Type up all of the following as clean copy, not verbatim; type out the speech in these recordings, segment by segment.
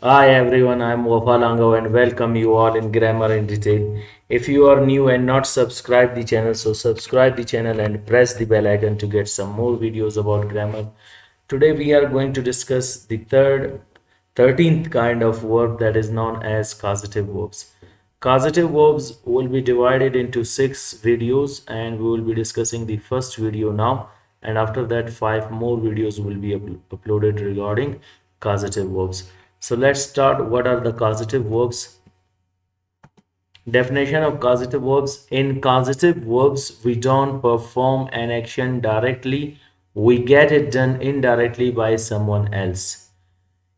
Hi everyone, I'm Wafa Lango and welcome you all in Grammar in Detail. If you are new and not subscribe the channel, so subscribe the channel and press the bell icon to get some more videos about grammar. Today we are going to discuss the 13th kind of verb that is known as causative verbs. Causative verbs will be divided into 6 videos and we will be discussing the first video now, and after that 5 more videos will be uploaded regarding causative verbs. So let's start. What are the causative verbs? Definition of causative verbs. In causative verbs, we don't perform an action directly, we get it done indirectly by someone else.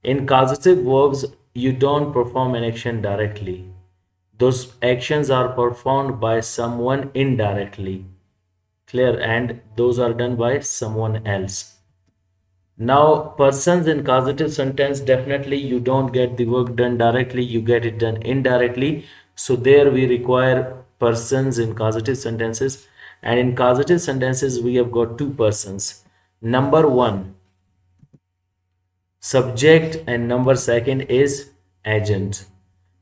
In causative verbs, you don't perform an action directly. Those actions are performed by someone indirectly. Clear? And those are done by someone else. Now, persons in causative sentence, definitely you don't get the work done directly, you get it done indirectly. So there we require persons in causative sentences. And in causative sentences, we have got two persons. Number one, subject, and number second is agent.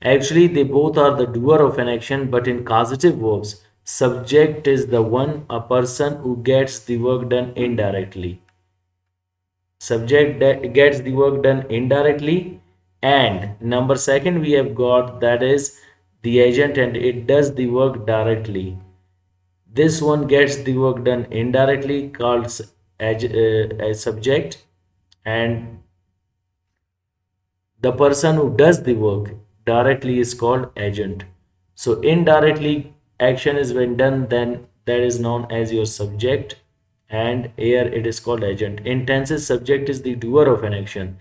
Actually, they both are the doer of an action, but in causative verbs, subject is the one, a person who gets the work done indirectly. Subject that gets the work done indirectly, and number second we have got that is the agent and it does the work directly. This one gets the work done indirectly called a subject, and the person who does the work directly is called agent. So indirectly action is when done, then that is known as your subject, and here it is called agent. In tenses, subject is the doer of an action,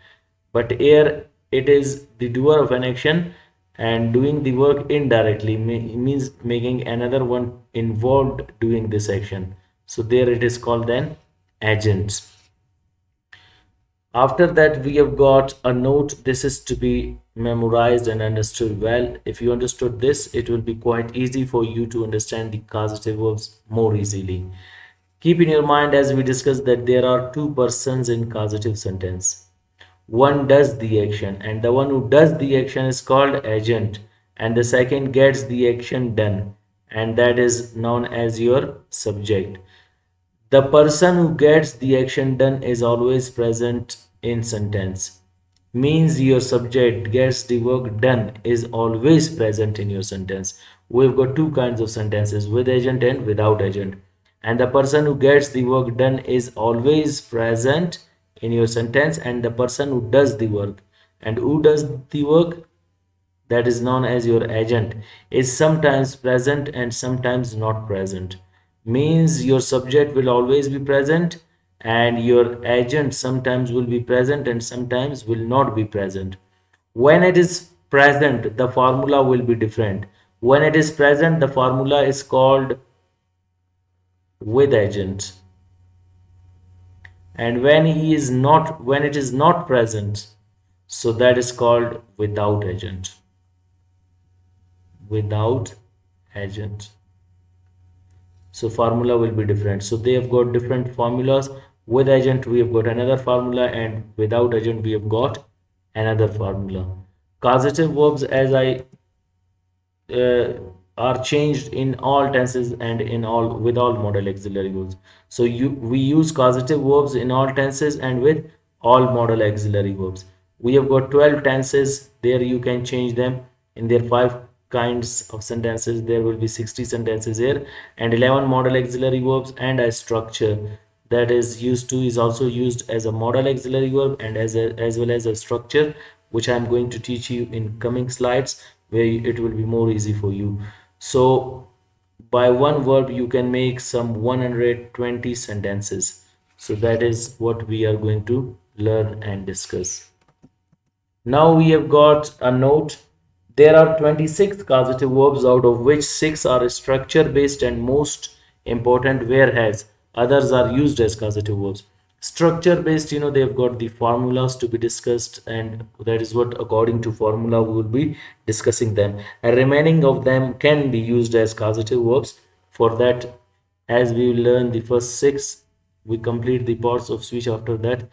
but here it is the doer of an action and doing the work indirectly means making another one involved doing this action. So there it is called then agents. After that, we have got a note. This is to be memorized and understood well. If you understood this, it will be quite easy for you to understand the causative verbs more easily. Keep in your mind as we discussed that there are two persons in causative sentence. One does the action, and the one who does the action is called agent, and the second gets the action done, and that is known as your subject. The person who gets the action done is always present in sentence. Means your subject gets the work done is always present in your sentence. We've got two kinds of sentences, with agent and without agent. And the person who gets the work done is always present in your sentence, and the person who does the work and who does the work, that is known as your agent, is sometimes present and sometimes not present. Means your subject will always be present and your agent sometimes will be present and sometimes will not be present. When it is present, the formula will be different. When it is present, the formula is called with agent, and when it is not present, so that is called without agent. Without agent, so formula will be different. So they have got different formulas. With agent we have got another formula, and without agent we have got another formula. Causative verbs, as I uh, are changed in all tenses and in all with all modal auxiliary verbs. So we use causative verbs in all tenses and with all modal auxiliary verbs. We have got 12 tenses. There you can change them in their 5 kinds of sentences. There will be 60 sentences here, and 11 modal auxiliary verbs, and a structure that is used to is also used as a modal auxiliary verb and as well as a structure, which I am going to teach you in coming slides, where it will be more easy for you. So by one verb you can make some 120 sentences. So that is what we are going to learn and discuss. Now we have got a note. There are 26 causative verbs, out of which 6 are structure based and most important, whereas others are used as causative verbs. Structure based, they've got the formulas to be discussed, and that is what according to formula we will be discussing them. And remaining of them can be used as causative verbs. For that, as we learn the first 6, we complete the parts of speech. After that,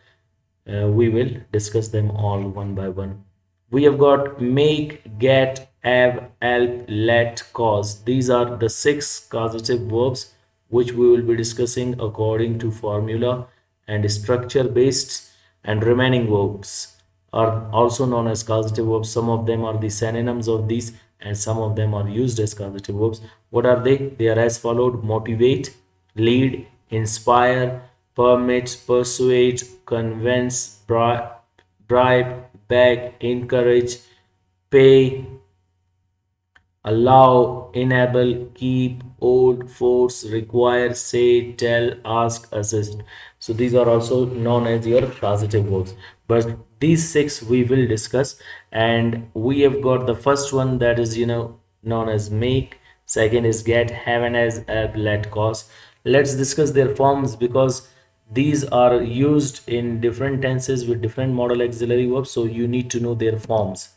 we will discuss them all one by one. We have got make, get, have, help, let, cause. These are the 6 causative verbs which we will be discussing according to formula and structure based, and remaining verbs are also known as causative verbs. Some of them are the synonyms of these and some of them are used as causative verbs. What are they? They are as followed: motivate, lead, inspire, permit, persuade, convince, bribe, beg, encourage, pay, allow, enable, keep, hold, force, require, say, tell, ask, assist. So these are also known as your causative verbs. But these 6 we will discuss, and we have got the first one, that is known as make. Second is get, have, and as, let, cause. Let's discuss their forms, because these are used in different tenses with different modal auxiliary verbs, so you need to know their forms.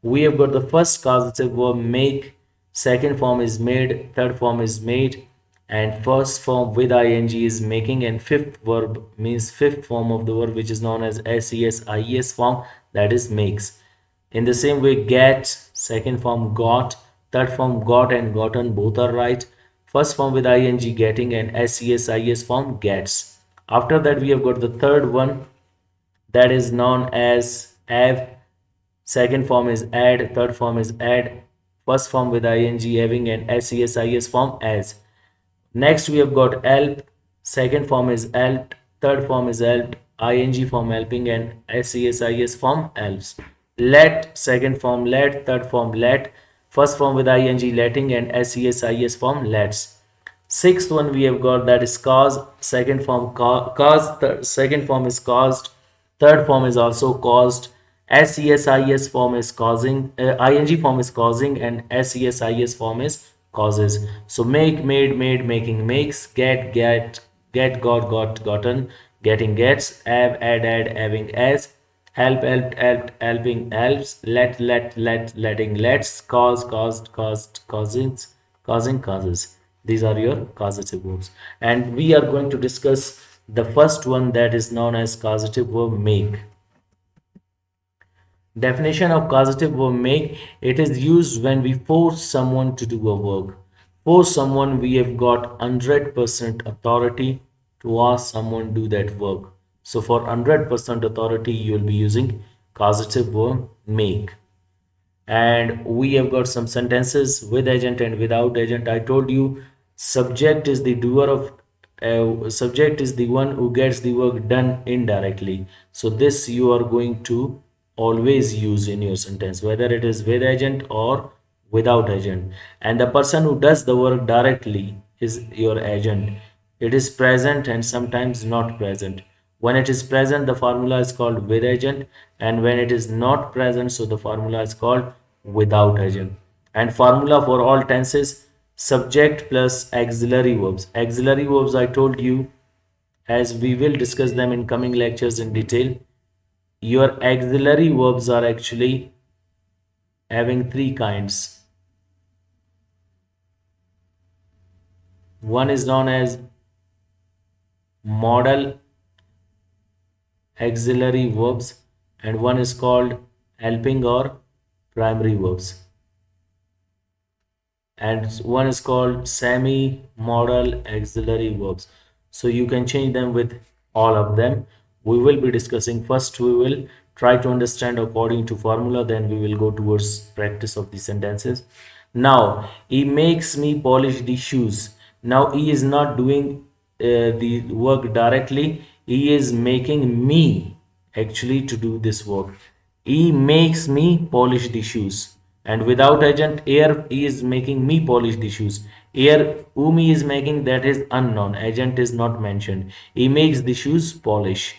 We have got the first causative verb make, second form is made, third form is made, and first form with ing is making, and fifth verb means fifth form of the verb, which is known as ses ies form, that is makes. In the same way, get, second form got, third form got and gotten, both are right. First form with ing getting, and ses is form gets. After that we have got the third one, that is known as have. Second form is add, third form is add, first form with ing having, and ses form as. Next we have got help, second form is helped, third form is helped, ing form helping, and ses form helps. Let, second form let, third form let, first form with ing letting, and ses form lets. Sixth one we have got, that is cause, second form cause, second form is caused, third form is also caused, ses form is causing, ing form is causing, and ses form is causes. So make, made, making, makes, get, got, gotten, getting, gets, have, add, having, as, help, helped, helping, helps, let, letting, lets, cause, caused, causing, causes. These are your causative verbs, and we are going to discuss the first one, that is known as causative verb make. Definition of causative verb make: it is used when we force someone to do a work. For someone, we have got 100% authority to ask someone to do that work. So for 100% authority, you will be using causative verb make. And we have got some sentences with agent and without agent. I told you subject is the doer of, subject is the one who gets the work done indirectly. So this you are going to always use in your sentence, whether it is with agent or without agent. And the person who does the work directly is your agent. It is present and sometimes not present. When it is present, the formula is called with agent, and when it is not present, so the formula is called without agent. And formula for all tenses: subject plus auxiliary verbs. Auxiliary verbs, I told you, as we will discuss them in coming lectures in detail. Your auxiliary verbs are actually having 3 kinds. One is known as modal auxiliary verbs, and one is called helping or primary verbs, and one is called semi-modal auxiliary verbs. So you can change them with all of them. We will be discussing. First we will try to understand according to formula, then we will go towards practice of the sentences. Now he makes me polish the shoes. Now he is not doing the work directly, he is making me actually to do this work. He makes me polish the shoes. And without agent, here he is making me polish the shoes. Here whom he is making, that is unknown, agent is not mentioned. He makes the shoes polish,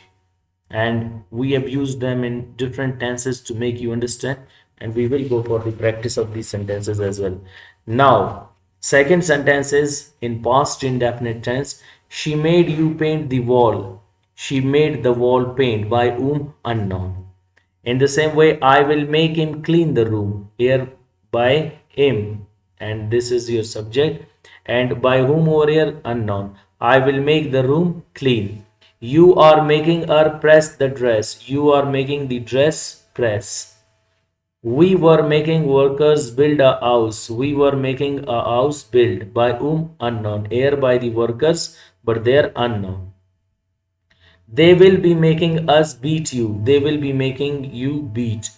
and we have used them in different tenses to make you understand, and we will go for the practice of these sentences as well. Now second sentence is in past indefinite tense. She made you paint the wall. She made the wall paint. By whom? Unknown. In the same way, I will make him clean the room. Here by him, and this is your subject, and by whom over here? Unknown. I will make the room clean. You are making her press the dress. You are making the dress press. We were making workers build a house. We were making a house built. By whom? Unknown. Here by the workers, but they're unknown. They will be making us beat you. They will be making you beat.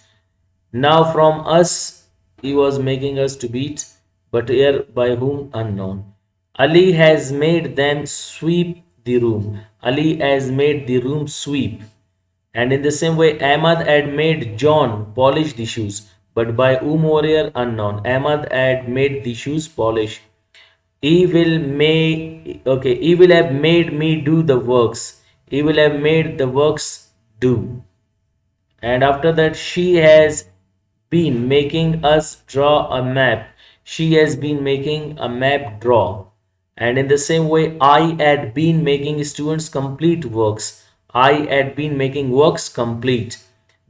Now from us, he was making us to beat, but here by whom? Unknown. Ali has made them sweep the room. Ali has made the room sweep. And in the same way, Ahmad had made John polish the shoes, but by whom warrior? Unknown. Ahmad had made the shoes polish. He will have made me do the works. He will have made the works do. And after that, she has been making us draw a map. She has been making a map draw. And in the same way, I had been making students complete works. I had been making works complete.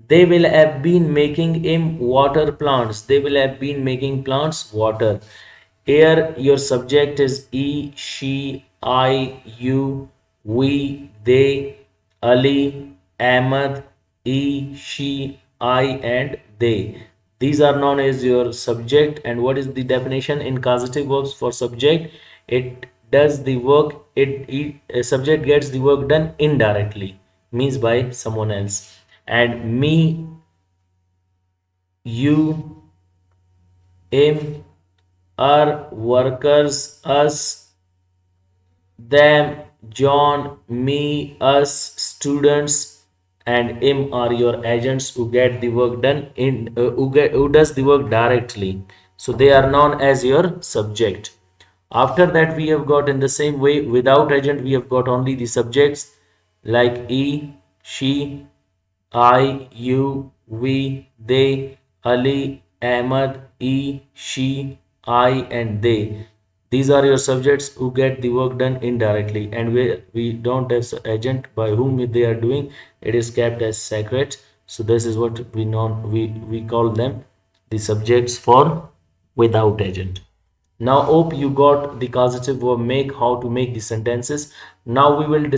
They will have been making him water plants. They will have been making plants water. Here your subject is he, she, I, you, we, they, Ali, Ahmad, he, she, I, and they. These are known as your subject. And what is the definition in causative verbs for subject? It does the work, a subject gets the work done indirectly, means by someone else. And me, you, him, our, workers, us, them, John, me, us, students, and him are your agents who get the work done who does the work directly. So they are known as your subject. After that, we have got in the same way without agent, we have got only the subjects like he, she, I, you, we, they, Ali, Ahmad, he, she, I, and they. These are your subjects who get the work done indirectly, and we don't have agent by whom they are doing. It is kept as secret. So this is what we call them the subjects for without agent. Now hope you got the causative verb make, how to make the sentences. Now we will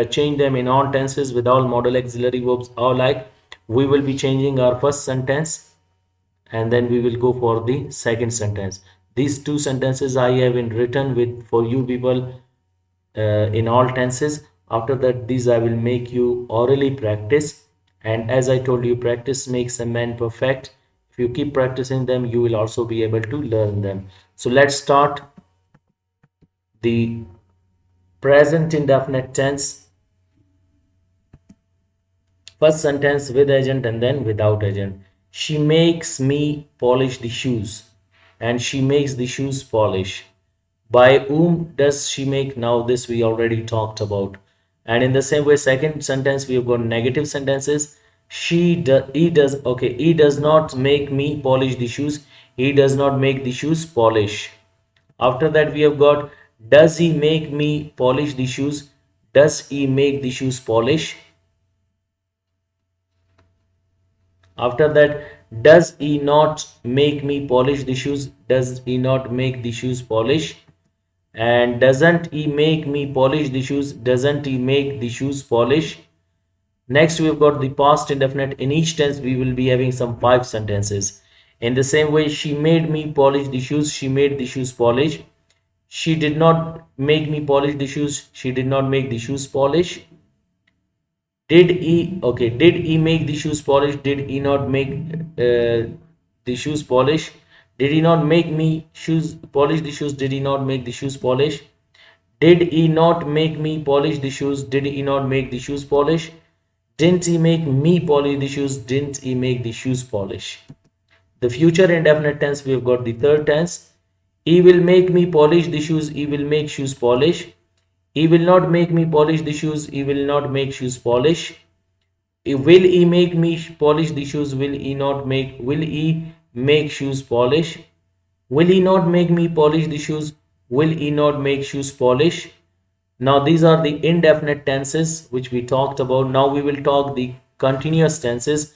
change them in all tenses with all modal auxiliary verbs, or like we will be changing our first sentence and then we will go for the second sentence. These two sentences I have in written with for you people in all tenses. After that, these I will make you orally practice, and as I told you, practice makes a man perfect. If you keep practicing them, you will also be able to learn them. So let's start the present indefinite tense. First sentence with agent and then without agent. She makes me polish the shoes, and she makes the shoes polish. By whom does she make? Now this we already talked about. And in the same way, second sentence we have got negative sentences. He does not make me polish the shoes. He does not make the shoes polish. After that, we have got, does he make me polish the shoes? Does he make the shoes polish? After that, does he not make me polish the shoes? Does he not make the shoes polish? And doesn't he make me polish the shoes? Doesn't he make the shoes polish? Next, we've got the past indefinite. In each tense, we will be having some 5 sentences. In the same way, she made me polish the shoes. She made the shoes polish. She did not make me polish the shoes. She did not make the shoes polish. Did he make the shoes polish? Did he not make the shoes polish? Did he not make me shoes polish the shoes? Did he not make the shoes polish? Did he not make me polish the shoes? Did he not make the shoes polish? Didn't he make me polish the shoes? Didn't he make the shoes polish? The future indefinite tense, we have got the third tense. He will make me polish the shoes. He will make shoes polish. He will not make me polish the shoes. He will not make shoes polish. Will he make me polish the shoes? Will he make shoes polish? Will he not make me polish the shoes? Will he not make shoes polish? Now these are the indefinite tenses which we talked about. Now we will talk the continuous tenses.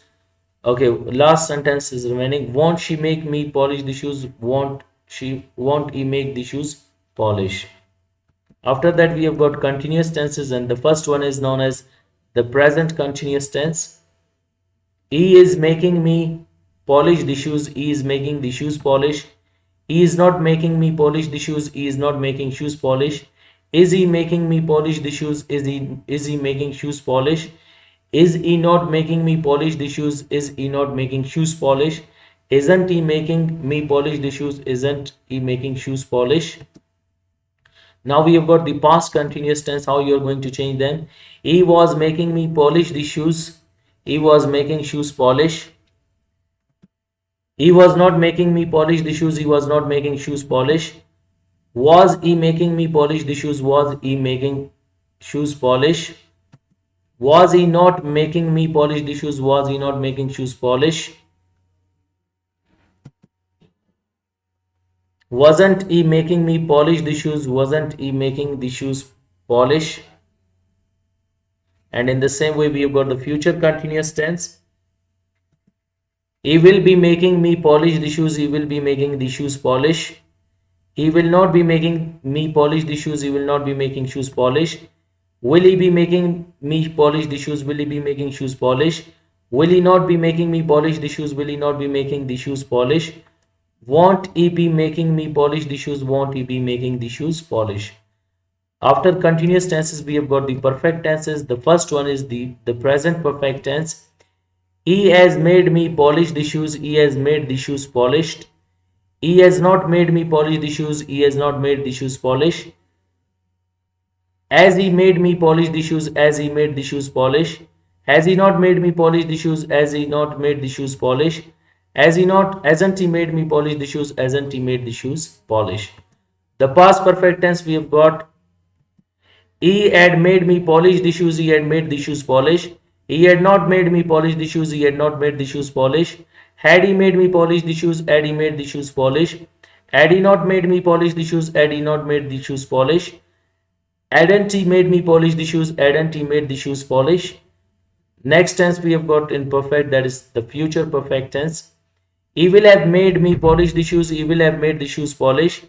Okay, last sentence is remaining. Won't she make me polish the shoes? Won't he make the shoes polish? After that, we have got continuous tenses, and the first one is known as the present continuous tense. He is making me polish the shoes. He is making the shoes polish. He is not making me polish the shoes. He is not making shoes polish. Is he making me polish the shoes? Is he making shoes polish? Is he not making me polish the shoes? Is he not making shoes polish? Isn't he making me polish the shoes? Isn't he making shoes polish? Now we have got the past continuous tense. How you are going to change them? He was making me polish the shoes. He was making shoes polish. He was not making me polish the shoes. He was not making shoes polish. Was he making me polish the shoes? Was he making shoes polish? Was he not making me polish the shoes? Was he not making shoes polish? Wasn't he making me polish the shoes? Wasn't he making the shoes polish? And in the same way, we have got the future continuous tense. He will be making me polish the shoes. He will be making the shoes polish. He will not be making me polish the shoes. He will not be making shoes polish. Will he be making me polish the shoes? Will he be making shoes polish? Will he not be making me polish the shoes? Will he not be making the shoes polish? Won't he be making me polish the shoes? Won't he be making the shoes polish? After continuous tenses, we have got the perfect tenses. The first one is the present perfect tense. He has made me polish the shoes. He has made the shoes polished. He has not made me polish the shoes. He has not made the shoes polish. As he made me polish the shoes. As he made the shoes polish. Has he not made me polish the shoes? Has he not made the shoes polish? Hasn't he made me polish the shoes? Hasn't he made the shoes polish? The past perfect tense we have got. He had made me polish the shoes. He had made the shoes polish. He had not made me polish the shoes. He had not made the shoes polish. Had he made me polish the shoes? Had he made the shoes polish? Had he not made me polish the shoes? Had he not made the shoes polish? Hadn't he made me polish the shoes? Hadn't he made the shoes polish? Next tense we have got in perfect, that is the future perfect tense. He will have made me polish the shoes. He will have made the shoes polish.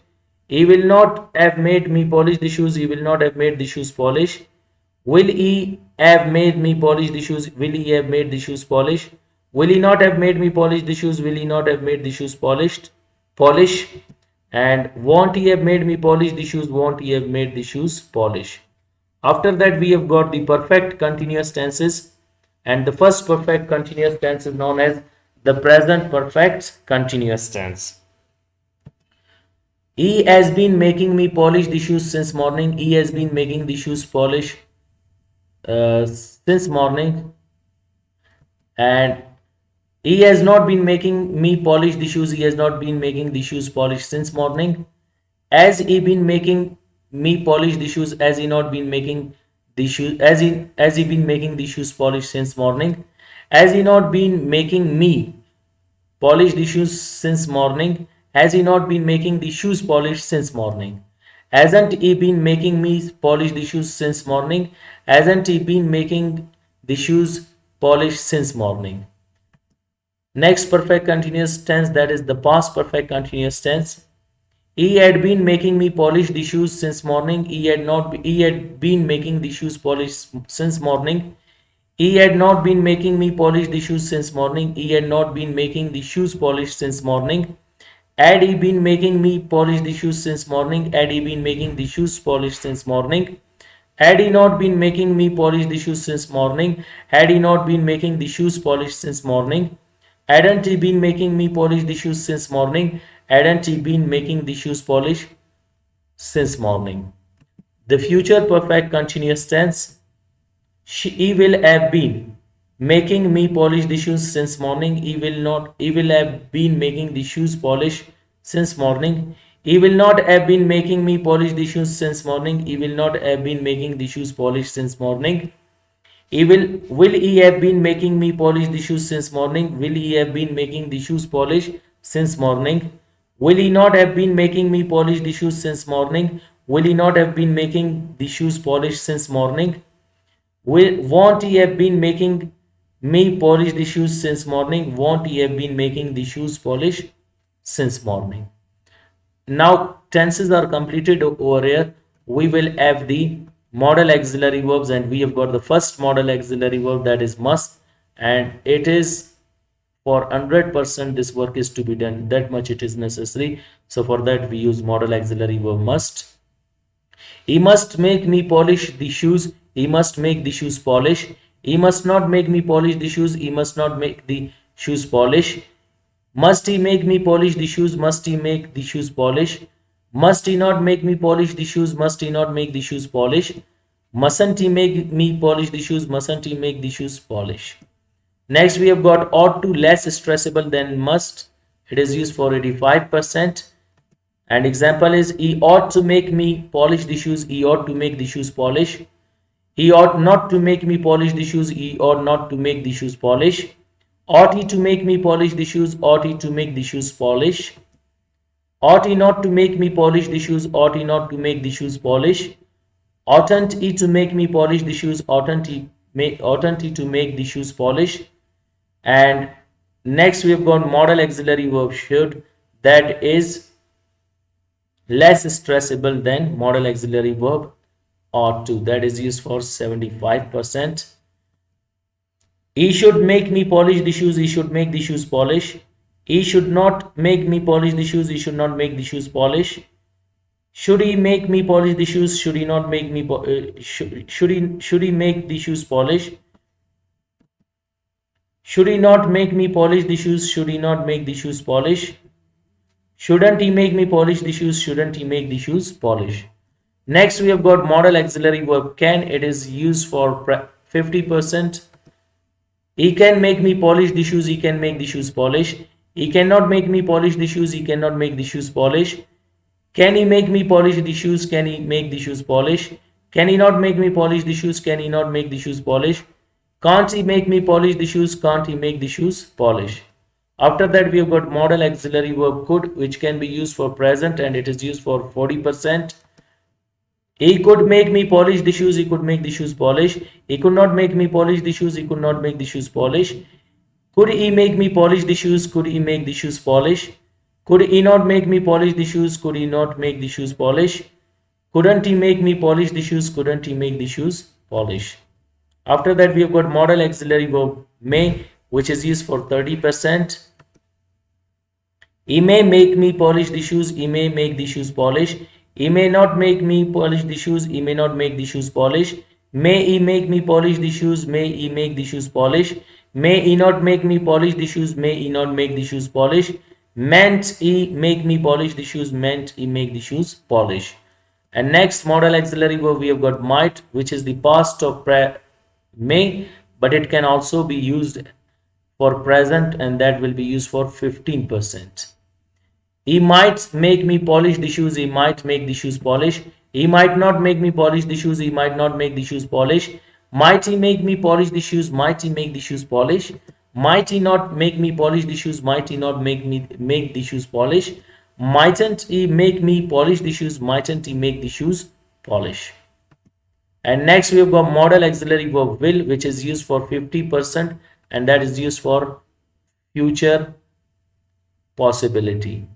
He will not have made me polish the shoes. He will not have made the shoes polish. Will he have made me polish the shoes? Will he have made the shoes polish? Will he not have made me polish the shoes? Will he not have made the shoes polished? Polish. And won't he have made me polish the shoes? Won't he have made the shoes polish? After that we have got the perfect continuous tenses. And the first perfect continuous tense is known as the present perfect continuous tense. He has been making me polish the shoes since morning. He has been making the shoes polish since morning. And he has not been making me polish the shoes. He has not been making the shoes polish since morning. Has he been making me polish the shoes? Has he not been making the shoes? Has he been making the shoes polish since morning? Has he not been making me polish the shoes since morning? Has he not been making the shoes polish since morning? Hasn't he been making me polish the shoes since morning? Hasn't he been making the shoes polish since morning? Next perfect continuous tense, that is the past perfect continuous tense. He had been making me polish the shoes since morning. He had been making the shoes polish since morning. He had not been making me polish the shoes since morning. He had not been making the shoes polish since morning. Had he been making me polish the shoes since morning? Had he been making the shoes polish since morning? Had he not been making me polish the shoes since morning? Had he not been making the shoes polish since morning? Hadn't he been making me polish the shoes since morning? Hadn't he been making the shoes polish since morning? The future perfect continuous tense. He will have been making me polish the shoes since morning. He will have been making the shoes polish since morning. He will not have been making me polish the shoes since morning. He will not have been making the shoes polish since morning. Will he have been making me polish the shoes since morning? Will he have been making the shoes polish since morning? Will he not have been making me polish the shoes since morning? Will he not have been making the shoes polish since morning? Won't he have been making me polish the shoes since morning? Won't he have been making the shoes polish since morning? Now tenses are completed over here. We will have the modal auxiliary verbs, and we have got the first modal auxiliary verb, that is must, and it is for 100% this work is to be done, that much it is necessary. So for that we use modal auxiliary verb must. He must make me polish the shoes. He must make the shoes polish. He must not make me polish the shoes. He must not make the shoes polish. Must he make me polish the shoes? Must he make the shoes polish? Must he not make me polish the shoes? Must he not make the shoes polish? Mustn't he make me polish the shoes? Mustn't he make the shoes polish? Next we have got ought to, less stressable than must. It is used for 85%. And example is, he ought to make me polish the shoes. He ought to make the shoes polish. He ought not to make me polish the shoes. He ought not to make the shoes polish. Ought he to make me polish the shoes? Ought he to make the shoes polish? Ought he not to make me polish the shoes? Ought he not to make the shoes polish? Oughtn't he to make me polish the shoes? Oughtn't he to make the shoes polish? And next we have got modal auxiliary verb should, that is less stressable than modal auxiliary verb ought to, that is used for 75%. He should make me polish the shoes. He should make the shoes polish. He should not make me polish the shoes. He should not make the shoes polish. Should he make me polish the shoes? Should he not make me should he make the shoes polish? Should he not make me polish the shoes? Should he not make the shoes polish? Shouldn't he make me polish the shoes? Shouldn't he make the shoes polish? Next we have got modal auxiliary verb can. It is used for 50%. He can make me polish the shoes. He can make the shoes polish. He cannot make me polish the shoes. He cannot make the shoes polish. Can he make me polish the shoes? Can he make the shoes polish? Can he not make me polish the shoes? Can he not make the shoes polish? Can't he make me polish the shoes? Can't he make the shoes polish? After that we have got modal auxiliary verb could, which can be used for present, and it is used for 40%. He could make me polish the shoes. He could make the shoes polish. He could not make me polish the shoes. He could not make the shoes polish. Could he make me polish the shoes? Could he make the shoes polish? Could he not make me polish the shoes? Could he not make the shoes polish? Couldn't he make me polish the shoes? Couldn't he make the shoes polish? After that we have got modal auxiliary verb may, which is used for 30%. He may make me polish the shoes. He may make the shoes polish. He may not make me polish the shoes. He may not make the shoes polish. May he make me polish the shoes? May he make the shoes polish? May he not make me polish the shoes? May he not make the shoes polish? Meant he make me polish the shoes? Meant he make the shoes polish? And next modal auxiliary verb we have got might, which is the past of may, but it can also be used for present, and that will be used for 15%. He might make me polish the shoes. He might make the shoes polish. He might not make me polish the shoes. He might not make the shoes polish. Might he make me polish the shoes? Might he make the shoes polish? Might he not make me polish the shoes? Might he not make the shoes polish? Mightn't he make me polish the shoes? Mightn't he make the shoes polish? And next we have got modal auxiliary verb will, which is used for 50%, and that is used for future possibility.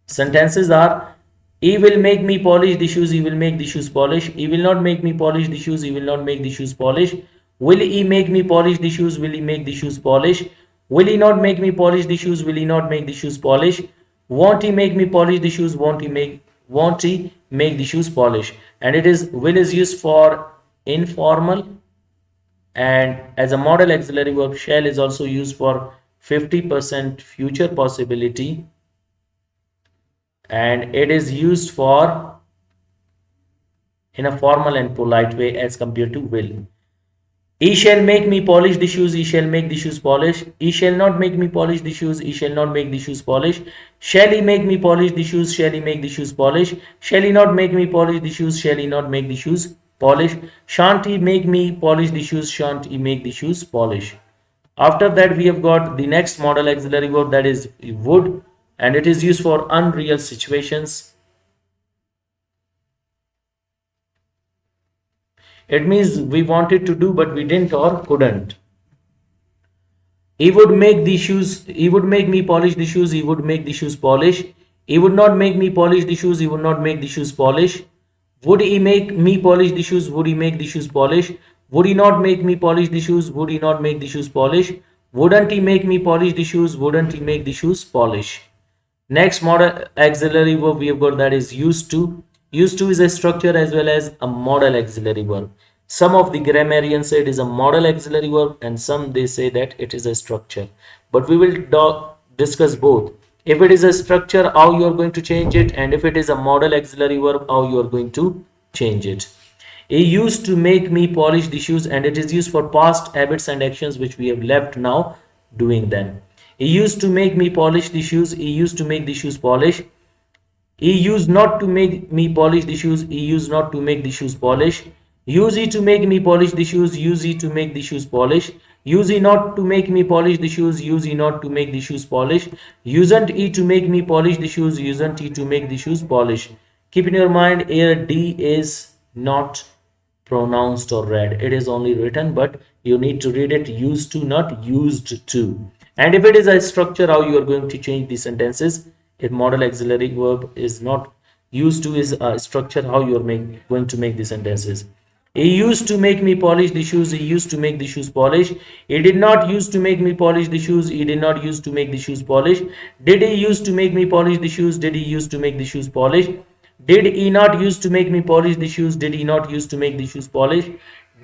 Sentences are: he will make me polish the shoes. He will make the shoes polish. He will not make me polish the shoes. He will not make the shoes polish. Will he make me polish the shoes? Will he make the shoes polish? Will he not make me polish the shoes? Will he not make the shoes polish? Won't he make me polish the shoes? Won't he make the shoes polish? And it is will is used for informal, and as a modal auxiliary verb shall is also used for 50% future possibility, and it is used for in a formal and polite way as compared to will. He shall make me polish the shoes. He shall make the shoes polish. He shall not make me polish the shoes. He shall not make the shoes polish. Shall he make me polish the shoes? Shall he make the shoes polish? Shall he not make me polish the shoes? Shall he not make the shoes polish? Shan't he make me polish the shoes? Shan't he make the shoes polish? After that we have got the next modal auxiliary verb, that is would, and it is used for unreal situations. It means we wanted to do but we didn't or couldn't. He would make the shoes. He would make me polish the shoes. He would make the shoes polish. He would not make me polish the shoes. He would not make the shoes polish. Would he make me polish the shoes? Would he make the shoes polish? Would he not make me polish the shoes? Would he not make the shoes polish? Wouldn't he make me polish the shoes? Wouldn't he make the shoes polish? Next model auxiliary verb we have got, that is used to. Used to is a structure as well as a model auxiliary verb. Some of the grammarians say it is a model auxiliary verb and some they say that it is a structure. But we will discuss both. If it is a structure, how you are going to change it, and if it is a model auxiliary verb, how you are going to change it. He used to make me polish the shoes, and it is used for past habits and actions which we have left now doing them. He used to make me polish the shoes. He used to make the shoes polish. He used not to make me polish the shoes. He used not to make the shoes polish. Use he to make me polish the shoes. Use he to make the shoes polish. Use he not to make me polish the shoes. Use he not to make the shoes polish. Usen't he to make me polish the shoes. Usen't he to make the shoes polish. Keep in your mind here D is not pronounced or read. It is only written, but you need to read it used to, not used to. And if it is a structure, how you are going to change the sentences. If model auxiliary verb is not used to is a structure, how you are going to make the sentences. He used to make me polish the shoes. He used to make the shoes polish. He did not used to make me polish the shoes. He did not used to make the shoes polish. Did he used to make me polish the shoes? Did he used to make the shoes polish? Did he not used to make me polish the shoes? Did he not used to make the shoes polish?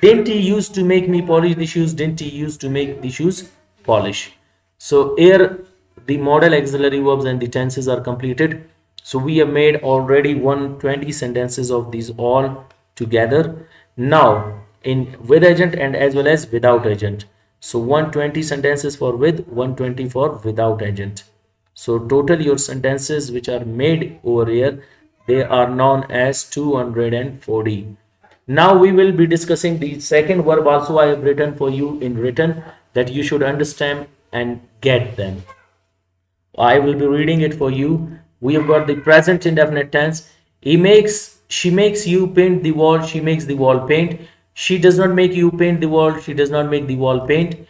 Didn't he used to make me polish the shoes? Didn't he used to make the shoes polish? So here the model auxiliary verbs and the tenses are completed. So we have made already 120 sentences of these all together. Now in with agent and as well as without agent. So 120 sentences for with, 120 for without agent. So total your sentences which are made over here, they are known as 240. Now we will be discussing the second verb also I have written for you in written, that you should understand and get them. I will be reading it for you. We have got the present indefinite tense. She makes you paint the wall. She makes the wall paint. She does not make you paint the wall. She does not make the wall paint.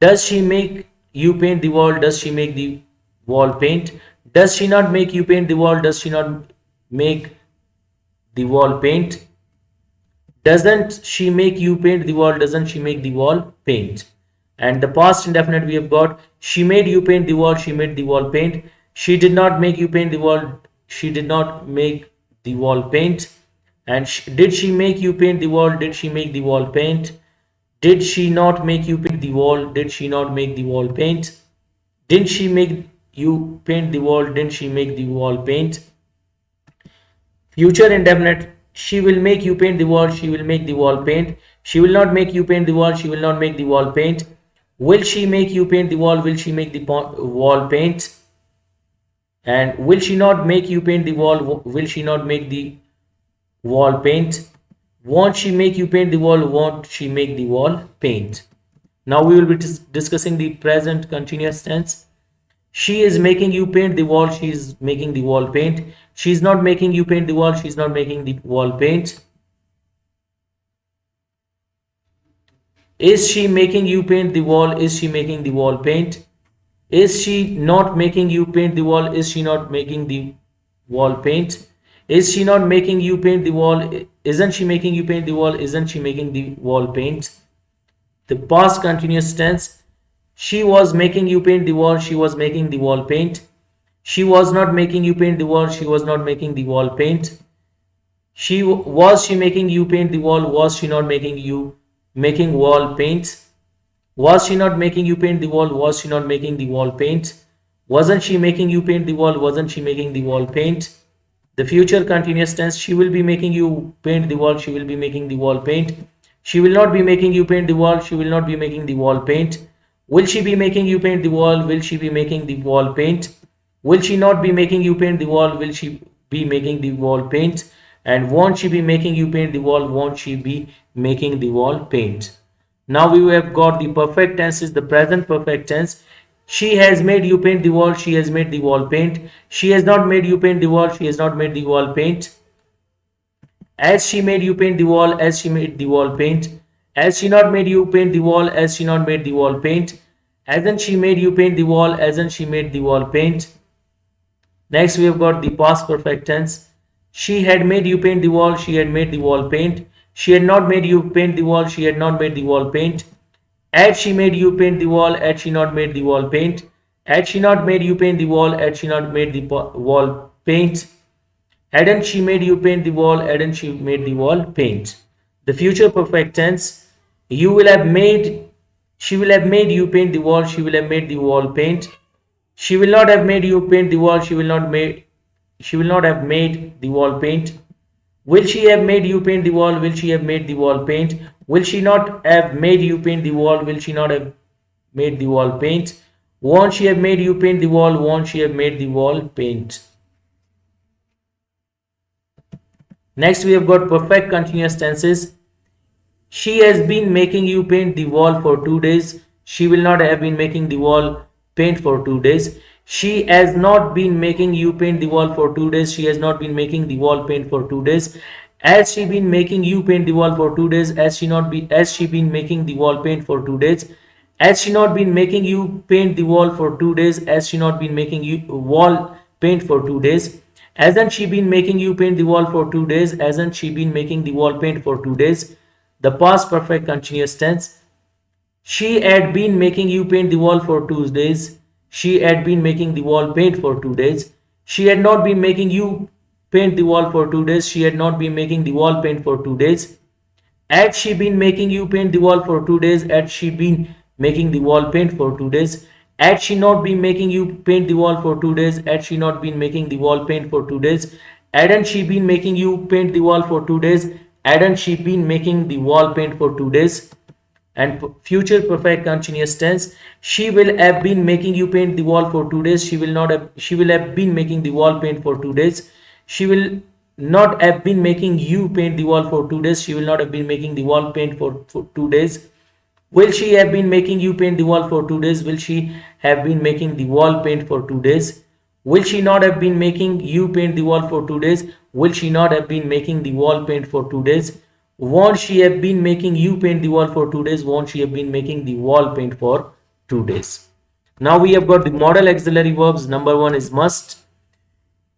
Does she make you paint the wall? Does she make the wall paint? Does she not make you paint the wall? Does she not make the wall paint? Doesn't she make you paint the wall? Doesn't she make the wall paint? And the past indefinite we have got, she made you paint the wall. She made the wall paint. She did not make you paint the wall. She did not make the wall paint. And did she make you paint the wall? Did she make the wall paint? Did she not make you paint the wall? Did she not make the wall paint? Didn't she make you paint the wall? Didn't she make the wall paint? Future indefinite, she will make you paint the wall. She will make the wall paint. She will not make you paint the wall. She will not make the wall paint. Will she make you paint the wall? Will she make the wall paint? And will she not make you paint the wall? Will she not make the wall paint? Won't she make you paint the wall? Won't she make the wall paint? Now we will be discussing the present continuous tense. She is making you paint the wall. She is making the wall paint. She is not making you paint the wall. She is not making the wall paint. Is she making you paint the wall? Is she making the wall paint? Is she not making you paint the wall? Is she not making the wall paint? Is she not making you paint the wall? Isn't she making you paint the wall? Isn't she making the wall paint? The past continuous tense. She was making you paint the wall. She was making the wall paint. She was not making you paint the wall. She was not making the wall paint. Was she making you paint the wall? Was she not making you making wall paint? Was she not making you paint the wall? Was she not making the wall paint? Wasn't she making you paint the wall? Wasn't she making the wall paint? The future continuous tense, she will be making you paint the wall. She will be making the wall paint. She will not be making you paint the wall. She will not be making the wall paint. Will she be making you paint the wall? Will she be making the wall paint? Will she not be making you paint the wall? Will she be making the wall paint? And won't she be making you paint the wall? Won't she be making the wall paint? Now we have got the perfect tenses, the present perfect tense. She has made you paint the wall. She has made the wall paint. She has not made you paint the wall. She has not made the wall paint. As she made you paint the wall. As she made the wall paint. As she not made you paint the wall. As she not made the wall paint. Hasn't she made you paint the wall? Hasn't she made the wall paint? Next we have got the past perfect tense. She had made you paint the wall. She had made the wall paint. She had not made you paint the wall. She had not made the wall paint. Had she made you paint the wall? Had she not made the wall paint? Had she not made you paint the wall? Had she not made the wall paint? Hadn't she made you paint the wall? Hadn't she made the wall paint? The future perfect tense. You will have made. She will have made you paint the wall. She will have made the wall paint. She will not have made you paint the wall. She will not made. She will not have made the wall paint. Will she have made you paint the wall? Will she have made the wall paint? Will she not have made you paint the wall? Will she not have made the wall paint? Won't she have made you paint the wall? Won't she have made the wall paint? Next, we have got perfect continuous tenses. She has been making you paint the wall for 2 days. She will not have been making the wall paint for 2 days. She has not been making you paint the wall for 2 days. She has not been making the wall paint for 2 days. Has she been making you paint the wall for 2 days? Has she been making the wall paint for 2 days? Has she not been making you paint the wall for 2 days? Has she not been making you wall paint for 2 days? Hasn't she been making you paint the wall for 2 days? Hasn't she been making the wall paint for 2 days? The past perfect continuous tense. She had been making you paint the wall for 2 days. She had been making the wall paint for 2 days. She had not been making you paint the wall for 2 days. She had not been making the wall paint for 2 days. Had she been making you paint the wall for 2 days? Had she been making the wall paint for 2 days? Had she not been making you paint the wall for 2 days? Had she not been making the wall paint for 2 days? Hadn't she been making you paint the wall for 2 days? Hadn't she been making the wall paint for 2 days? And future perfect continuous tense. She will have been making you paint the wall for 2 days. She will have been making the wall paint for 2 days. She will not have been making you paint the wall for 2 days. She will not have been making the wall paint for 2 days. Will she have been making you paint the wall for 2 days? Will she have been making the wall paint for 2 days? Will she not have been making you paint the wall for 2 days? Will she not have been making the wall paint for 2 days? Won't she have been making you paint the wall for 2 days? Won't she have been making the wall paint for 2 days? Now we have got the modal auxiliary verbs. Number one is must.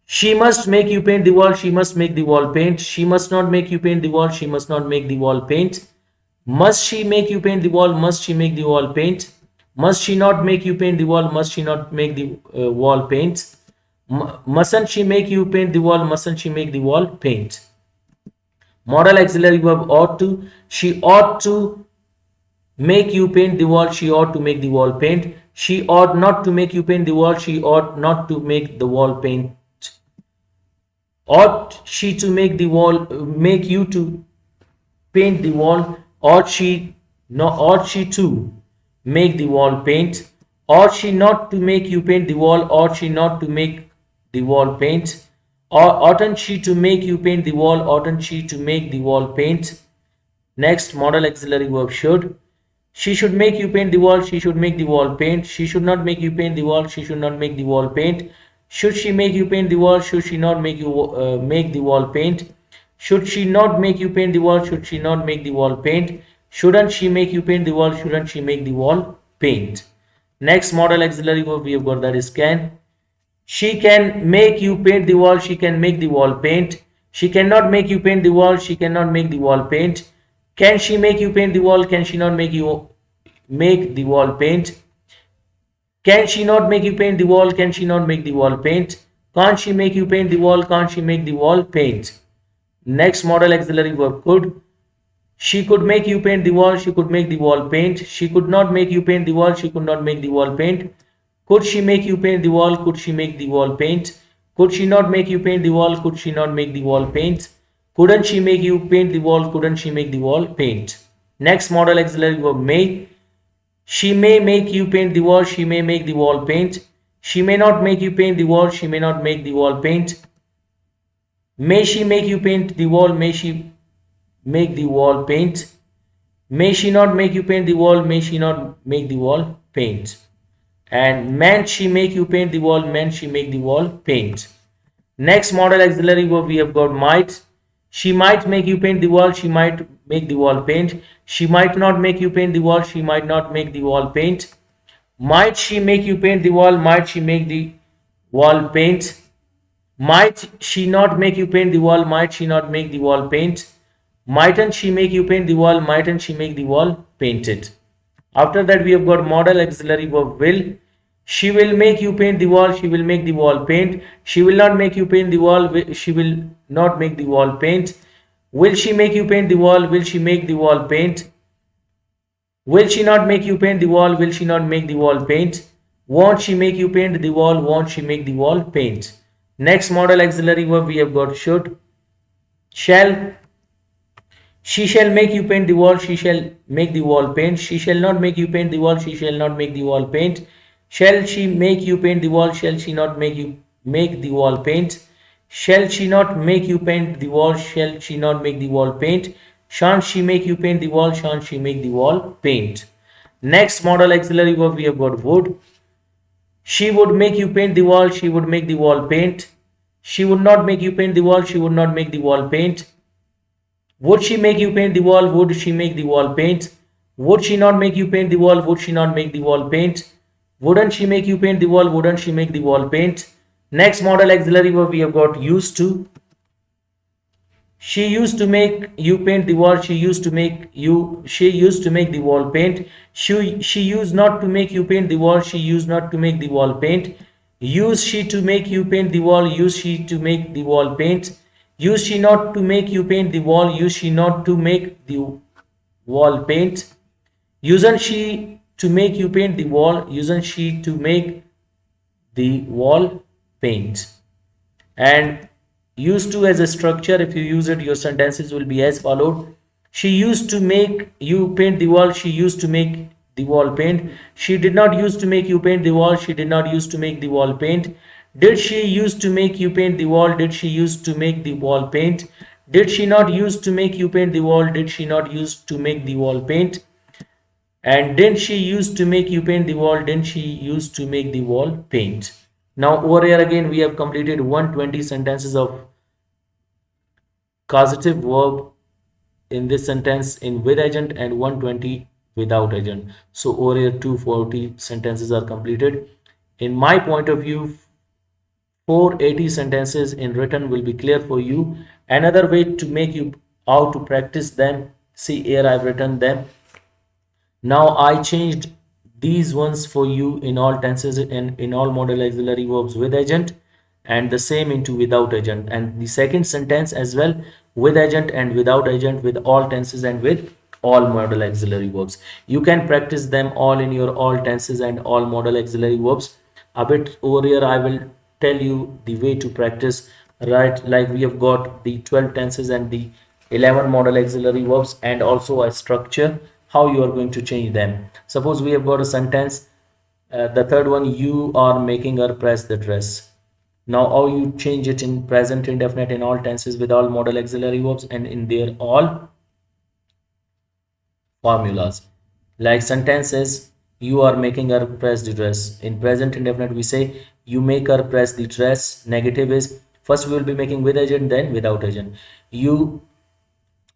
She must make you paint the wall. She must make the wall paint. She must not make you paint the wall. She must not make the wall paint. Must she make you paint the wall? Must she make the wall paint? Must she not make you paint the wall? Must she not make the wall paint? Mustn't she make you paint the wall? Mustn't she make the wall paint? Modal auxiliary verb ought to. She ought to make you paint the wall. She ought to make the wall paint. She ought not to make you paint the wall. She ought not to make the wall paint. Ought she to make the wall, make you to paint the wall? Ought she to make the wall paint? Ought she not to make you paint the wall? Ought she not to make the wall paint? Or oughtn't she to make you paint the wall? Oughtn't she to make the wall paint? Next, modal auxiliary verb should. She should make you paint the wall. She should make the wall paint. She should not make you paint the wall. She should not make the wall paint. Should she make you paint the wall? Should she not make you make the wall paint? Should she not make you paint the wall? Should she not make the wall paint? Shouldn't she make you paint the wall? Shouldn't she make the wall paint? Next modal auxiliary verb we have got, that is can. She can make you paint the wall. She can make the wall paint. She cannot make you paint the wall. She cannot make the wall paint. Can she make you paint the wall? Can she not make you make the wall paint? Can she not make you paint the wall? Can she not make the wall paint? Can't she make you paint the wall? Can't she make the wall paint? Next modal auxiliary verb could. She could make you paint the wall. She could make the wall paint. She could not make you paint the wall. She could not make the wall paint. Could she make you paint the wall? Could she make the wall paint? Could she not make you paint the wall? Could she not make the wall paint? Couldn't she make you paint the wall? Couldn't she make the wall paint? Next modal auxiliary verb may. She may make you paint the wall. She may make the wall paint. She may not make you paint the wall. She may not make the wall paint. May she make you paint the wall? May she make the wall paint? May she not make you paint the wall? May she not make the wall paint? And mayn't she make you paint the wall? Mayn't she make the wall paint? Next modal auxiliary verb we have got might. She might make you paint the wall. She might make the wall paint. She might not make you paint the wall. She might not make the wall paint. Might she make you paint the wall? Might she make the wall paint? Might she not make you paint the wall? Might she not make the wall paint? Mightn't she make you paint the wall? Mightn't she make the wall painted? After that, we have got modal auxiliary verb will. She will make you paint the wall. She will make the wall paint. She will not make you paint the wall. She will not make the wall paint. Will she make you paint the wall? Will she make the wall paint? Will she not make you paint the wall? Will she not make the wall paint? Won't she make you paint the wall? Won't she make the wall paint? Next modal auxiliary verb we have got should. Shall. She shall make you paint the wall. She shall make the wall paint. She shall not make you paint the wall. She shall not make the wall paint. Shall she make you paint the wall? Shall she not make you make the wall paint? Shall she not make you paint the wall? Shall she not make the wall paint? Shan't she make you paint the wall? Shan't she make the wall paint? Next modal auxiliary verb we have got would. She would make you paint the wall. She would make the wall paint. She would not make you paint the wall. She would not make the wall paint. Would she make you paint the wall? Would she make the wall paint? Would she not make you paint the wall? Would she not make the wall paint? Wouldn't she make you paint the wall? Wouldn't she make the wall paint? Next modal auxiliary verb we have got used to. She used to make you paint the wall. She used to make the wall paint. She used not to make you paint the wall. She used not to make the wall paint. Used she to make you paint the wall. Used she to make the wall paint. Used she not to make you paint the wall. Used she not to make the wall paint. Usen't she to make you paint the wall. Usen't she to make the wall paint. And used to as a structure, if you use it, your sentences will be as followed. She used to make you paint the wall. She used to make the wall paint. She did not used to make you paint the wall. She did not used to make the wall paint. Did she used to make you paint the wall? Did she used to make the wall paint? Did she not used to make you paint the wall? Did she not used to make the wall paint? And didn't she used to make you paint the wall? Didn't she used to make the wall paint? Now over here again we have completed 120 sentences of causative verb in this sentence in with agent and 120 without agent. So over here 240 sentences are completed. In my point of view, 480 sentences in written will be clear for you. Another way to make you how to practice them, see here I've written them. Now I changed these ones for you in all tenses and in all modal auxiliary verbs with agent, and the same into without agent, and the second sentence as well with agent and without agent, with all tenses and with all modal auxiliary verbs. You can practice them all in your all tenses and all modal auxiliary verbs. A bit over here I will tell you the way to practice, right? Like we have got the 12 tenses and the 11 modal auxiliary verbs and also a structure how you are going to change them. Suppose we have got a sentence, the third one, you are making her press the dress. Now how you change it in present indefinite in all tenses with all modal auxiliary verbs and in their all formulas. Like sentences, you are making her press the dress. In present indefinite we say you make her press the dress. Negative is first we will be making with agent then without agent. You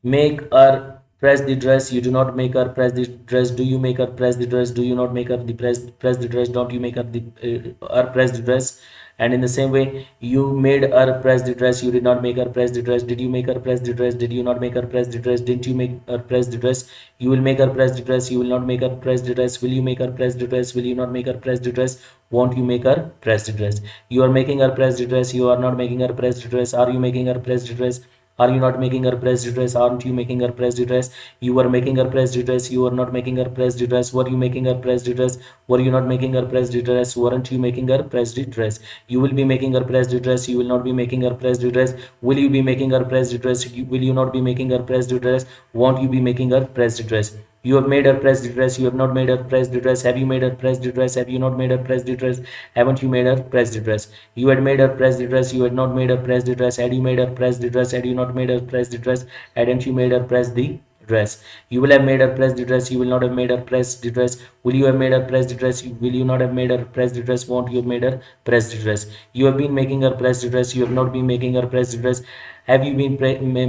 make her press the dress. You do not make her press the dress. Do you make her press the dress? Do you not make her the press the dress? Don't you make her the her press the dress? And in the same way, you made her press the dress. You did not make her press the dress. Did you make her press the dress? Did you not make her press the dress? Didn't you make her press the dress? You will make her press the dress. You will not make her press the dress. Will you make her press the dress? Will you not make her press the dress? Won't you make her press the dress? You are making her press the dress. You are not making her press the dress. Are you making her press the dress? Are you not making her press the dress? Aren't you making her press the dress? You are making her press the dress. You are not making her press the dress. Were you making her press the dress? Were you not making her press the dress? Weren't you making her press the dress? You will be making her press the dress. You will not be making her press the dress. Will you be making her press the dress? Will you not be making her press the dress? Won't you be making her press the dress? You have made her press the dress. You have not made her press the dress. Have you made her press the dress? Have you not made her press the dress? Haven't you made her press the dress? You had made her press the dress. You had not made her press the dress. Had you made her press the dress? Had you not made her press the dress? Hadn't you made her press the dress? You will have made her press the dress. You will not have made her press the dress. Will you have made her press the dress? Will you not have made her press the dress? Won't you have made her press the dress? You have been making her press the dress. You have not been making her press the dress. Have you been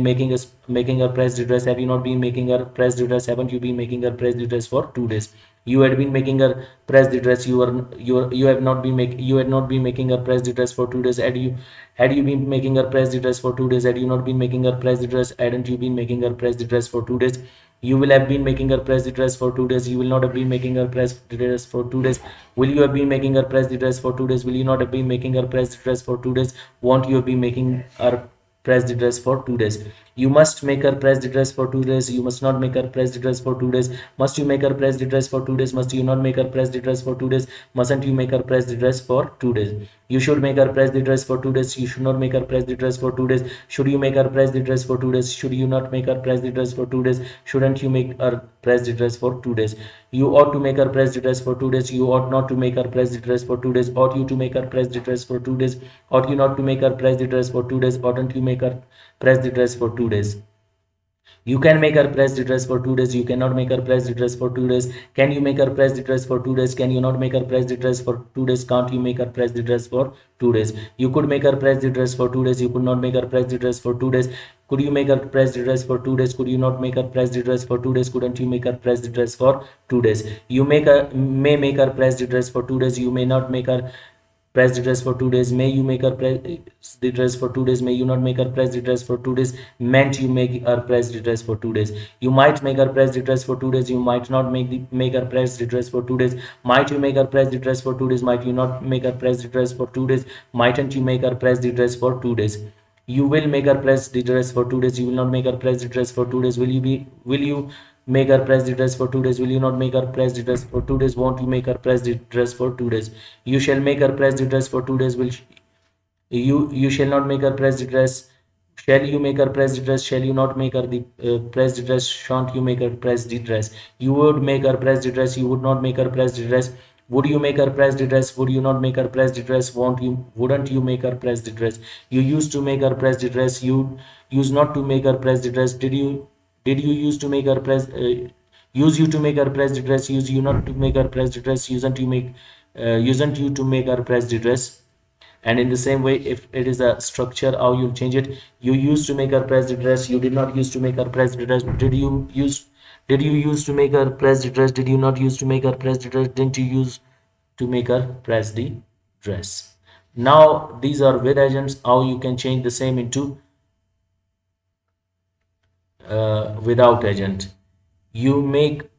making her press the dress? Have you not been making her press the dress? Haven't you been making her press the dress for 2 days? You had been making her press the dress. You have not been you had not been making her press the dress for 2 days. Had you been making her press the dress for 2 days? Had you not been making her press the dress? Hadn't you been making her press the dress for 2 days? You will have been making her press the dress for 2 days. You will not have been making her press the dress for 2 days. Will you have been making her press the dress for 2 days? Will you not have been making her press the dress for 2 days? Won't you have been making her press the dress for 2 days? You must make her press the dress for 2 days. You must not make her press the dress for 2 days. Must you make her press the dress for 2 days? Must you not make her press the dress for 2 days? Mustn't you make her press the dress for 2 days? You should make her press the dress for 2 days. You should not make her press the dress for 2 days. Should you make her press the dress for 2 days? Should you not make her press the dress for 2 days? Shouldn't you make her press the dress for 2 days? You ought to make her press the dress for 2 days. You ought not to make her press the dress for 2 days. Ought you to make her press the dress for 2 days? Ought you not to make her press the dress for 2 days? Oughtn't you make her press the dress for 2 days? You can make her press the dress for 2 days. You cannot make her press the dress for 2 days. Can you make her press the dress for 2 days? Can you not make her press the dress for 2 days? Can't you make her press the dress for 2 days? You could make her press the dress for 2 days. You could not make her press the dress for 2 days. Could you make her press the dress for 2 days? Could you not make her press the dress for 2 days? Couldn't you make her press the dress for 2 days? You may make her press the dress for 2 days. You may not make her press the dress for 2 days. May you make her press the dress for 2 days? May you not make her press the dress for 2 days? Meant you make her press the dress for 2 days. You might make her press the dress for 2 days. You might not make her press the dress for 2 days. Might you make her press the dress for 2 days? Might you not make her press the dress for 2 days? Mightn't you make her press the dress for 2 days? You will make her press the dress for 2 days. You will not make her press the dress for 2 days. Will you make her press the dress for 2 days? Will you not make her press the dress for 2 days? Won't you make her press the dress for 2 days? You shall make her press the dress for 2 days. You shall not make her press the dress? Shall you make her press the dress? Shall you not make her the press the dress? Shan't you make her press the dress? You would make her press the dress. You would not make her press the dress. Would you make her press the dress? Would you not make her press the dress? Wouldn't you make her press the dress? You used to make her press the dress. You used not to make her press the dress. Did you used to make her press use you to make her press the dress? Use you not to make her press the dress? Usn't you to make her press the dress? And in the same way, if it is a structure, how you'll change it? You used to make her press the dress. You did not used to make her press the dress. Did you use to make her press the dress? Did you not use to make her press the dress? Didn't you use to make her press the dress? Now these are with agents. How you can change the same into without agent? You make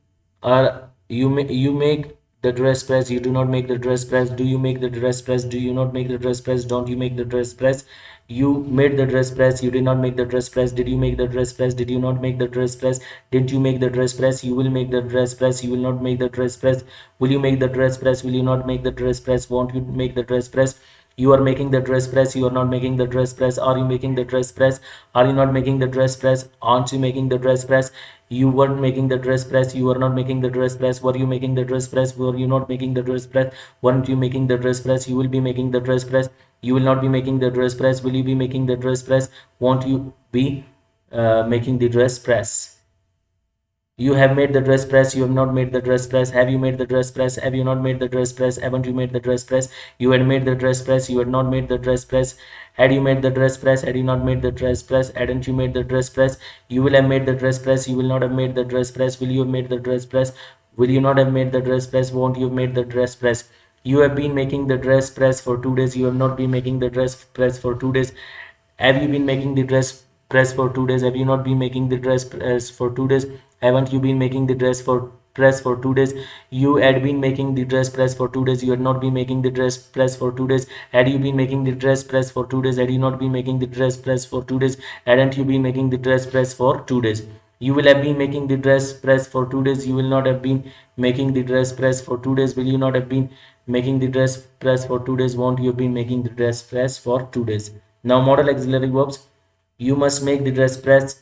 the dress press. You do not make the dress press. Do you make the dress press? Do you not make the dress press? Don't you make the dress press? You made the dress press. You did not make the dress press. Did you make the dress press? Did you not make the dress press? Didn't you make the dress press? You will make the dress press. You will not make the dress press. Will you make the dress press? Will you not make the dress press? Won't you make the dress press? You are making the dress press. You are not making the dress press. Are you making the dress press? Are you not making the dress press? Aren't you making the dress press? You weren't making the dress press. You are not making the dress press. Were you making the dress press? Were you not making the dress press? Weren't you making the dress press? You will be making the dress press. You will not be making the dress press. Will you be making the dress press? Won't you be making the dress press? You have made the dress press. You have not made the dress press. Have you made the dress press? Have you not made the dress press? Haven't you made the dress press? You had made the dress press. You had not made the dress press. Had you made the dress press? Had you not made the dress press? Hadn't you made the dress press? You will have made the dress press. You will not have made the dress press. Will you have made the dress press? Will you not have made the dress press? Won't you have made the dress press? You have been making the dress press for 2 days. You have not been making the dress press for 2 days. Have you been making the dress press for 2 days? Have you not been making the dress press for 2 days? Haven't you been making the dress for press for 2 days? You had been making the dress press for 2 days. You had not been making the dress press for 2 days. Had you been making the dress press for 2 days? Had you not been making the dress press for 2 days? Hadn't you been making the dress press for 2 days? You will have been making the dress press for 2 days. You will not have been making the dress press for 2 days. Will you not have been making the dress press for 2 days? Won't you have been making the dress press for 2 days? Now modal auxiliary verbs. You must make the dress press.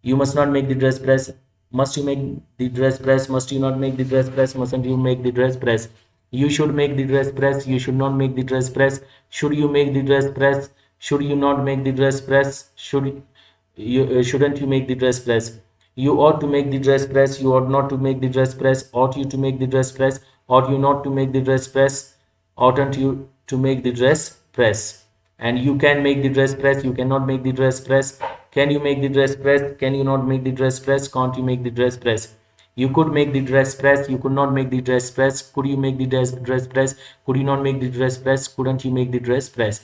You must not make the dress press. Must you make the dress press? Must you not make the dress press? Mustn't you make the dress press? You should make the dress press. You should not make the dress press. Should you make the dress press? Should you not make the dress press? Shouldn't you make the dress press? You ought to make the dress press. You ought not to make the dress press. Ought you to make the dress press? Ought you not to make the dress press? Oughtn't you to make the dress press? And you can make the dress press. You cannot make the dress press. Can you make the dress press? Can you not make the dress press? Can't you make the dress press? You could make the dress press, you could not make the dress press. Could you make the dress press? Could you not make the dress press? Couldn't you make the dress press?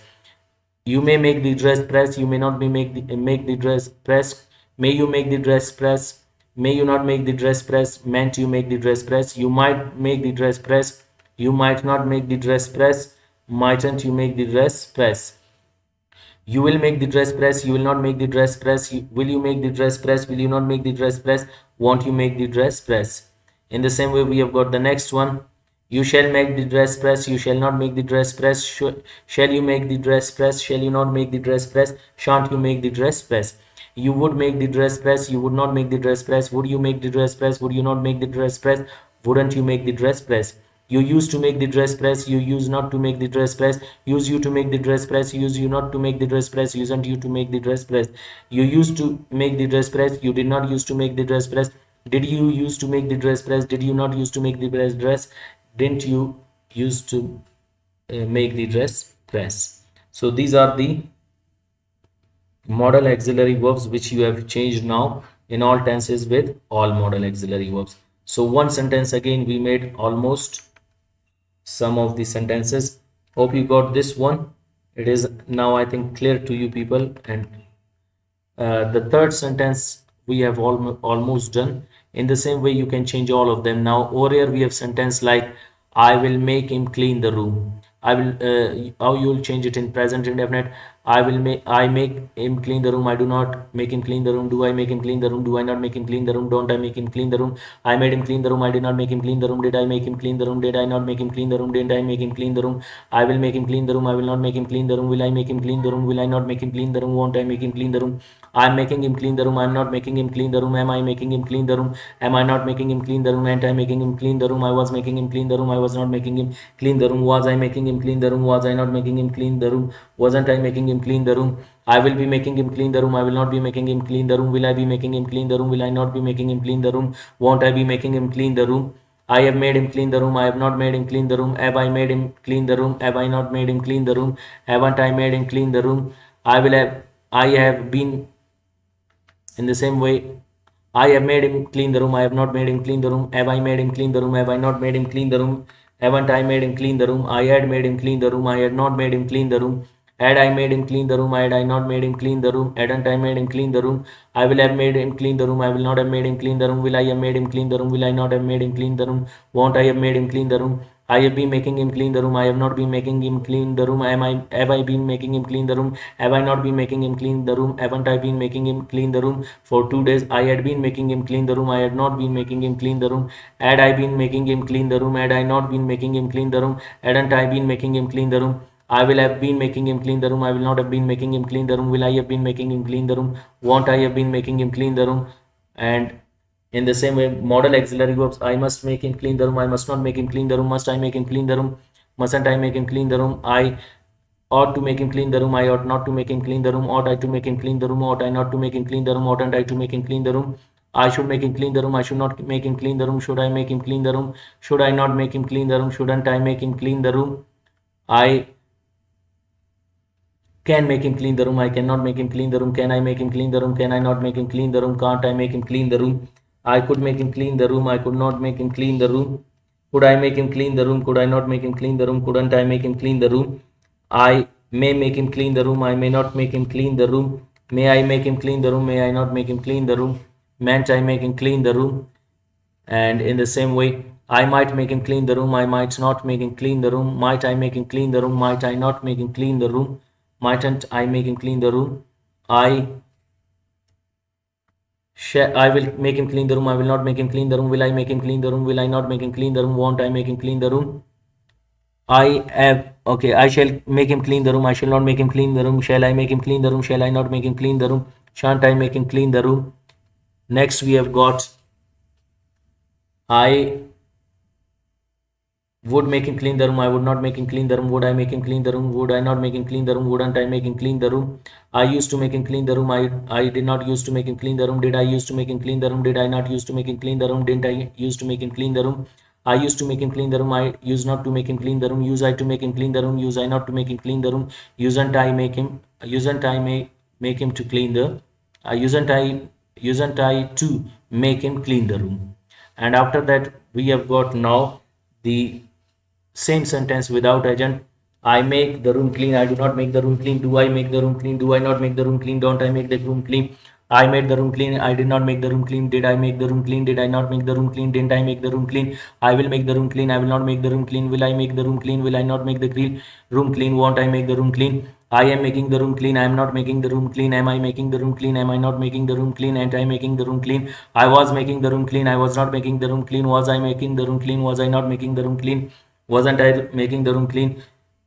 You may make the dress press, you may not be make the dress press. May you make the dress press, may you not make the dress press. Meant you make the dress press, you might make the dress press, you might not make the dress press. Mightn't you make the dress press? You will make the dress press, you will not make the dress press. Will you make the dress press, will you not make the dress press? Won't you make the dress press? In the same way, we have got the next one. You shall make the dress press, you shall not make the dress press. Shall you make the dress press, shall you not make the dress press? Shan't you make the dress press? You would make the dress press, you would not make the dress press. Would you make the dress press, would you not make the dress press? Wouldn't you make the dress press? You used to make the dress press, you used not to make the dress press. Use you to make the dress press, use you not to make the dress press. Usn't you to make the dress press? You used to make the dress press, you did not used to make the dress press. Did you used to make the dress press? Did you not used to make the dress? Didn't you used to make the dress press? So these are the modal auxiliary verbs which you have changed now in all tenses with all modal auxiliary verbs. So one sentence again we made almost some of the sentences. Hope you got this one. It is now I think clear to you people. And the third sentence we have almost done. In the same way you can change all of them. Now over here we have sentence like I will make him clean the room. I will how you will change it in present indefinite. I make him clean the room. I do not make him clean the room. Do I make him clean the room? Do I not make him clean the room? Don't I make him clean the room? I made him clean the room. I did not make him clean the room. Did I make him clean the room? Did I not make him clean the room? Didn't I make him clean the room? I will make him clean the room. I will not make him clean the room. Will I make him clean the room? Will I not make him clean the room? Won't I make him clean the room? I'm making him clean the room. I'm not making him clean the room. Am I making him clean the room? Am I not making him clean the room? Ain't I making him clean the room? I was making him clean the room. I was not making him clean the room. Was I making him clean the room? Was I not making him clean the room? Wasn't I making him clean the room? I will be making him clean the room. I will not be making him clean the room. Will I be making him clean the room? Will I not be making him clean the room? Won't I be making him clean the room? I have made him clean the room. I have not made him clean the room. Have I made him clean the room? Have I not made him clean the room? Haven't I made him clean the room? I will have. I have been. In the same way, I have made him clean the room. I have not made him clean the room. Have I made him clean the room? Have I not made him clean the room? Haven't I made him clean the room? I had made him clean the room. I had not made him clean the room. Had I made him clean the room? Had I not made him clean the room? Hadn't I made him clean the room? I will have made him clean the room. I will not have made him clean the room. Will I have made him clean the room? Will I not have made him clean the room? Won't I have made him clean the room? I have been making him clean the room. I have not been making him clean the room. Have I been making him clean the room? Have I not been making him clean the room? Haven't I been making him clean the room? For 2 days I had been making him clean the room. I had not been making him clean the room. Had I been making him clean the room? Had I not been making him clean the room? Hadn't I been making him clean the room? I will have been making him clean the room. I will not have been making him clean the room. Will I have been making him clean the room? Won't I have been making him clean the room? And in the same way, modal auxiliary verbs, I must make him clean the room. I must not make him clean the room. Must I make him clean the room? Mustn't I make him clean the room? I ought to make him clean the room. I ought not to make him clean the room. Ought I to make him clean the room? Ought I not to make him clean the room? Oughtn't I to make him clean the room? I should make him clean the room. I should not make him clean the room. Should I make him clean the room? Should I not make him clean the room? Shouldn't I make him clean the room? I can make him clean the room. I cannot make him clean the room. Can I make him clean the room? Can I not make him clean the room? Can't I make him clean the room? I could make him clean the room. I could not make him clean the room. Could I make him clean the room? Could I not make him clean the room? Couldn't I make him clean the room? I may make him clean the room. I may not make him clean the room. May I make him clean the room? May I not make him clean the room? Mayn't I make him clean the room? And in the same way, I might make him clean the room. I might not make him clean the room. Might I make him clean the room? Might I not make him clean the room? Mightn't I make him clean the room? I I will make him clean the room. I will not make him clean the room. Will I make him clean the room? Will I not make him clean the room? Won't I make him clean the room? I have okay. I shall make him clean the room. I shall not make him clean the room. Shall I make him clean the room? Shall I not make him clean the room? Shan't I make him clean the room? Next we have got I would make him clean the room. I would not make him clean the room. Would I make him clean the room? Would I not make him clean the room? Wouldn't I make him clean the room? I used to make him clean the room. I did not used to make him clean the room. Did I used to make him clean the room? Did I not used to make him clean the room? Didn't I used to make him clean the room? I used to make him clean the room. I used not to make him clean the room. Use I to make him clean the room. Use I not to make him clean the room. Usn't I make him? Usn't I make him to clean the? Usn't I to make him clean the room? And after that we have got now the same sentence without agent. I make the room clean. I do not make the room clean. Do I make the room clean? Do I not make the room clean? Don't I make the room clean? I made the room clean. I did not make the room clean. Did I make the room clean? Did I not make the room clean? Didn't I make the room clean? I will make the room clean. I will not make the room clean. Will I make the room clean? Will I not make the room clean? Won't I make the room clean? I am making the room clean. I am not making the room clean. Am I making the room clean? Am I not making the room clean? And I making the room clean. I was making the room clean. I was not making the room clean. Was I making the room clean? Was I not making the room clean? Wasn't I making the room clean?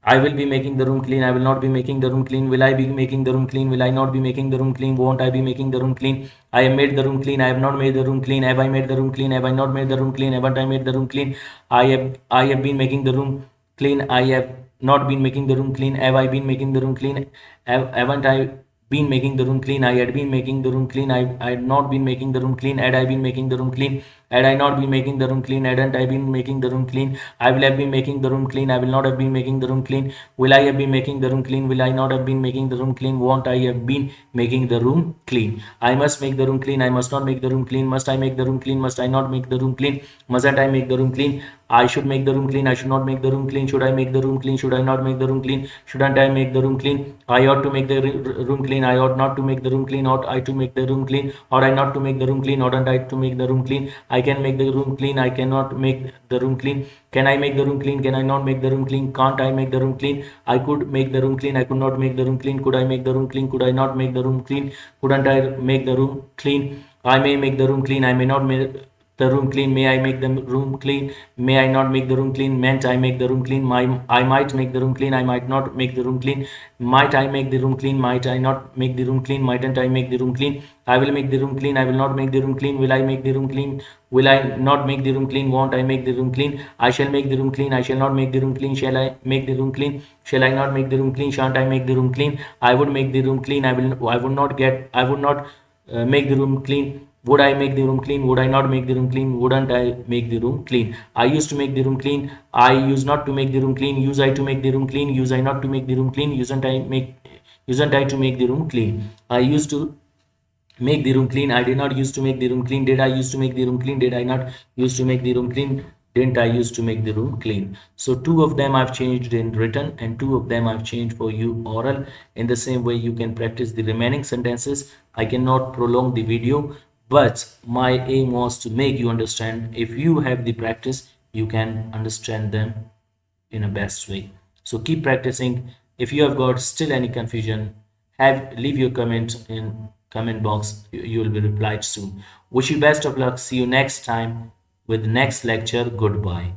I will be making the room clean. I will not be making the room clean. Will I be making the room clean? Will I not be making the room clean? Won't I be making the room clean? I have made the room clean. I have not made the room clean. Have I made the room clean? Have I not made the room clean? Haven't I made the room clean? I have been making the room clean. I have not been making the room clean. Have I been making the room clean? Haven't I been making the room clean? I had been making the room clean. I had not been making the room clean. Had I been making the room clean? Had I not been making the room clean? Hadn't I been making the room clean? I will have been making the room clean. I will not have been making the room clean. Will I have been making the room clean? Will I not have been making the room clean? Won't I have been making the room clean? I must make the room clean. I must not make the room clean. Must I make the room clean? Must I not make the room clean? Mustn't I make the room clean? I should make the room clean. I should not make the room clean. Should I make the room clean? Should I not make the room clean? Shouldn't I make the room clean? I ought to make the room clean. I ought not to make the room clean. Ought I to make the room clean? Ought I not to make the room clean? Oughtn't I to make the room clean? I can make the room clean. I cannot make the room clean. Can I make the room clean? Can I not make the room clean? Can't I make the room clean? I could make the room clean. I could not make the room clean. Could I make the room clean? Could I not make the room clean? Couldn't I make the room clean? I may make the room clean. I may not make the room clean. May I make the room clean? May I not make the room clean? Meant I make the room clean. I might make the room clean. I might not make the room clean. Might I make the room clean? Might I not make the room clean? Mightn't I make the room clean? I will make the room clean. I will not make the room clean. Will I make the room clean? Will I not make the room clean? Won't I make the room clean? I shall make the room clean. I shall not make the room clean. Shall I make the room clean? Shall I not make the room clean? Shan't I make the room clean? I would make the room clean. I would not get. I would not make the room clean. Would I make the room clean? Would I not make the room clean? Wouldn't I make the room clean? I used to make the room clean. I used not to make the room clean. Use I to make the room clean. Use I not to make the room clean. Usn't I to make the room clean? I used to make the room clean. I did not used to make the room clean. Did I used to make the room clean? Did I not used to make the room clean? Didn't I used to make the room clean? So two of them I've changed in written and two of them I've changed for you oral. In the same way you can practice the remaining sentences. I cannot prolong the video, but my aim was to make you understand. If you have the practice, you can understand them in a best way. So keep practicing. If you have got still any confusion, leave your comment in comment box. You will be replied soon. Wish you best of luck. See you next time with next lecture. Goodbye.